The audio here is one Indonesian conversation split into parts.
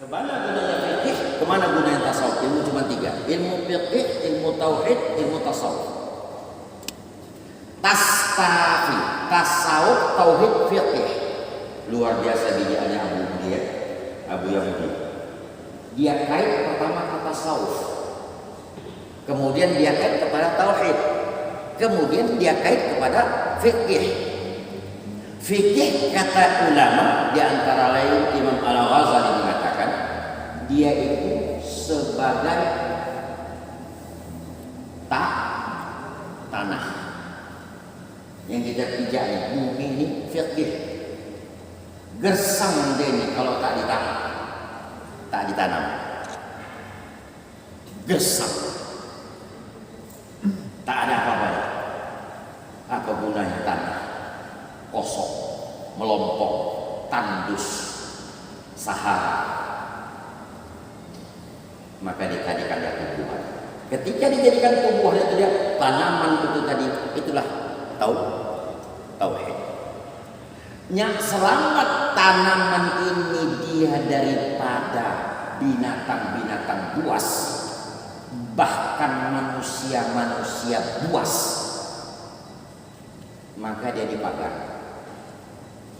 Kemana gunanya fikih? Kemana gunanya tasawuf? Ilmu cuma tiga: ilmu fikih, ilmu tauhid, ilmu tasawuf. Tastafi, tasawuf, tauhid, fikih. Luar biasa bijaannya Abu Yahudi. Dia kait pertama ke tasawuf, kemudian dia kait kepada tauhid, kemudian dia kait kepada fikih. Fikih kata ulama, di antara lain Imam Al-Ghazali mengatakan dia itu sebagai tanah yang kita pijak bumi ini. Fikih gersang dia ini kalau tak ditanam gersang, tak ada apa-apa. Apa gunanya tanah? Kosong, melompong, tandus, Sahara. Maka dijadikan dia tumbuhan. Ketika dijadikan tumbuhan itu dia tanaman itu tadi, itulah tauhid. Yang selamat tanaman ini dia daripada binatang-binatang buas, bahkan manusia-manusia buas. Maka dia dipagar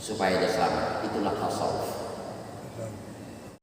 supaya dia selamat. Itulah tasawuf.